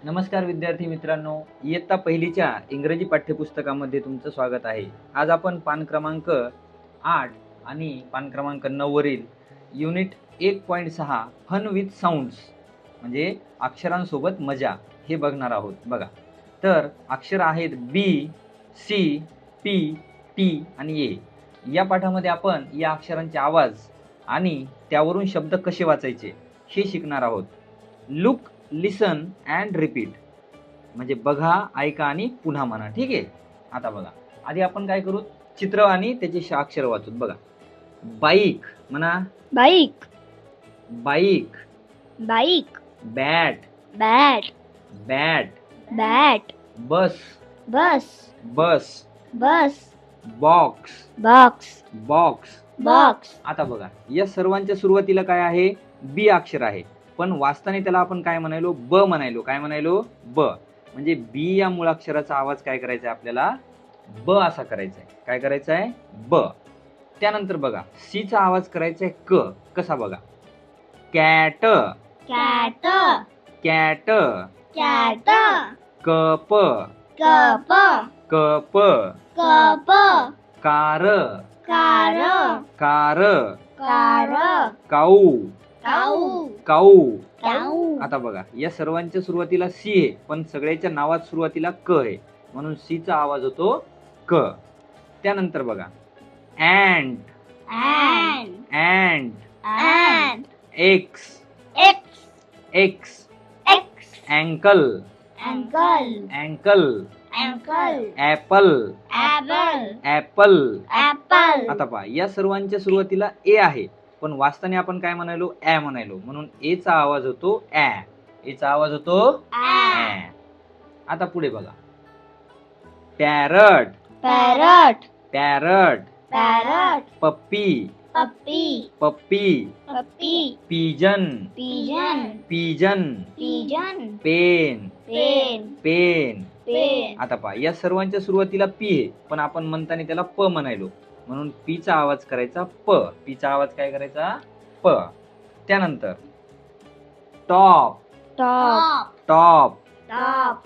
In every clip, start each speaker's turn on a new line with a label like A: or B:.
A: नमस्कार विद्यार्थी मित्रांनो, इयत्ता पहिलीच्या इंग्रजी पाठ्यपुस्तकामध्ये तुमचं स्वागत आहे. आज आपण पान क्रमांक 8 आणि पान क्रमांक 9 वरील युनिट 1.6 फन विथ साऊंड्स म्हणजे अक्षरांसोबत मजा हे बघणार आहोत. बघा, तर अक्षर आहेत बी, सी, पी, टी आणि ए. या पाठामध्ये आपण या अक्षरांचे आवाज आणि त्यावरून शब्द कसे वाचायचे हे शिकणार आहोत. लुक, लिसन अँड रिपीट म्हणजे बघा, ऐका आणि पुन्हा म्हणा. ठीक आहे. आता बघा, आधी आपण काय करू, चित्र आणि त्याचे अक्षर वाचू. बघा, बाईक म्हणा,
B: bike,
A: bike.
B: Bike,
A: bat,
B: bat,
A: bat.
B: Bat,
A: bus,
B: bus,
A: bus.
B: Bus,
A: box,
B: box,
A: box.
B: Box.
A: आता बघा, या सर्वांच्या सुरुवातीला काय आहे, बी अक्षर आहे, पण वाचताना त्याला आपण काय म्हणायलो, ब म्हणायलो. काय म्हणायलो, ब. म्हणजे बी या मुळाक्षराचा आवाज काय करायचा आहे आपल्याला, ब असा करायचा आहे. काय करायचा आहे, ब. त्यानंतर बघा, सी चा आवाज करायचा आहे क. कसा बघा, cat,
B: cat,
A: cat.
B: Cat,
A: cup,
B: cup,
A: cup.
B: Cup,
A: car,
B: car,
A: car.
B: Car,
A: cow,
B: cow,
A: cow.
B: Cow.
A: आता बघा, या सर्वांच्या सुरुवातीला सी आहे, पण सगळ्याच्या नावात सुरुवातीला क आहे, म्हणून सी चा आवाज होतो क. त्यानंतर बघा, and,
B: and,
A: and.
B: And,
A: x,
B: x,
A: x.
B: X,
A: uncle,
B: uncle,
A: uncle.
B: Uncle,
A: apple,
B: apple,
A: apple.
B: Apple.
A: आता पहा, या सर्वांच्या सुरुवातीला ए आहे, पण वाचताना आपण काय म्हणालो, ॲ म्हणायलो, म्हणून ए चा आवाज होतो ॲ. ए चा आवाज होतो ॲ. आता पुढे बघा, पॅरट,
B: पॅरट,
A: पॅरट.
B: पॅरट,
A: पप्पी,
B: puppy,
A: puppy.
B: Puppy,
A: pigeon,
B: pigeon,
A: pigeon.
B: Pigeon,
A: pen,
B: pen,
A: pen.
B: Pen.
A: आता पहा, या सर्वांच्या सुरुवातीला पी आहे, पण आपण म्हणताना त्याला प म्हणायलो, म्हणून पी चा आवाज करायचा प. पी चा आवाज काय करायचा, प. त्यानंतर top,
B: top,
A: top.
B: Top,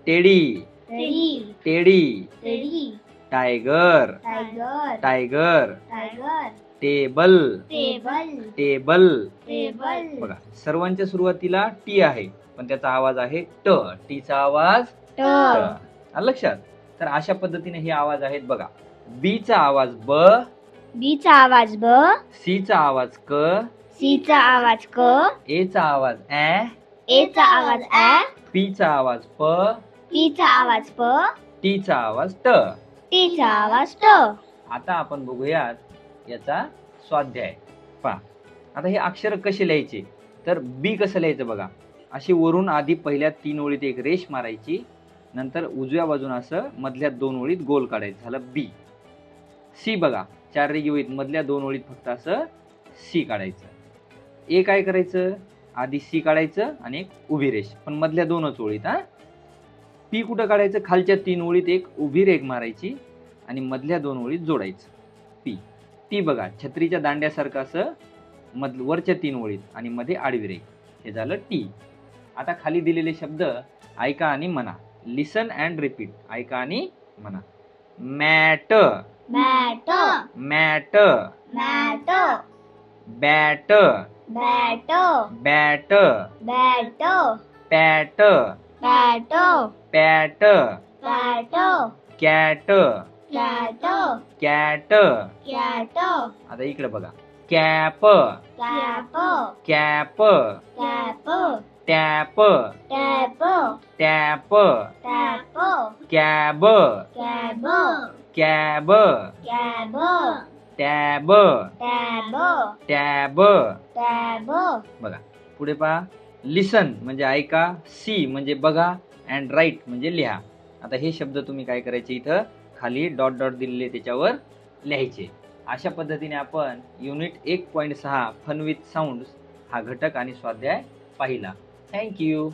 A: teddy,
B: teddy,
A: teddy.
B: Teddy,
A: tiger,
B: tiger,
A: tiger.
B: Tiger.
A: Table,
B: table,
A: table.
B: Table.
A: बघा, सर्वांच्या सुरुवातीला टी आहे, पण त्याचा आवाज आहे ट. टी चा आवाज ट. आलं लक्षात. तर अशा पद्धतीने हे आवाज आहेत. बघा, बी चा आवाज ब,
B: बी चा आवाज ब,
A: सी चा आवाज क,
B: सी चा आवाज क,
A: ए चा आवाज ऍ,
B: ए चा आवाज ऍ,
A: पी चा आवाज प,
B: पी चा आवाज प,
A: टी चा आवाज ट.
B: टी चा आवाज ट.
A: आता आपण बघूयात याचा स्वाध्याय. पहा, आता हे अक्षर कसे लिहायचे, तर बी कसं लिहायचं बघा, अशी वरून आधी पहिल्या 3 ओळीत एक रेष मारायची, नंतर उजव्या बाजून असं मधल्या 2 ओळीत गोल काढायचं, झालं बी. सी बघा, 4 रेघी ओळीत मधल्या 2 ओळीत फक्त असं सी काढायचं. ए काय करायचं, आधी सी काढायचं आणि एक उभी रेष, पण मधल्या 2च ओळीत. पी कुठं काढायचं, खालच्या 3 ओळीत एक उभी रेघ मारायची आणि मधल्या 2 ओळीत जोडायचं पी. टी बघा, छत्रीच्या दांड्यासारखं असं वरच्या 3 ओळीत आणि मध्ये आडवी रेघ, हे झालं टी. आता खाली दिलेले शब्द ऐका आणि म्हणा. लिसन अँड रिपीट, ऐका आणि म्हणा. Mat,
B: mat,
A: mat.
B: Mat,
A: bat,
B: bat,
A: bat.
B: Bat,
A: pat,
B: pat,
A: pat.
B: Pat,
A: cat,
B: cat,
A: cat.
B: Cat.
A: आता इकडे बघा, cap,
B: cap,
A: cap.
B: Cap,
A: tap,
B: tap,
A: tap.
B: Tap,
A: cab,
B: cab,
A: cab.
B: Cab,
A: tab,
B: tab,
A: tab.
B: Tab.
A: बघा, पुढे पहा, लिसन म्हणजे ऐका, C म्हणजे बघा, अँड राईट म्हणजे लिहा. आता हे शब्द तुम्ही काय करायचे, इथं खाली डॉट डॉट दिलेले त्याच्यावर लिहायचे. अशा पद्धतीने आपण युनिट 1.6 फन विथ साऊंड्स हा घटक आणि स्वाध्याय पाहिला. थँक्यू.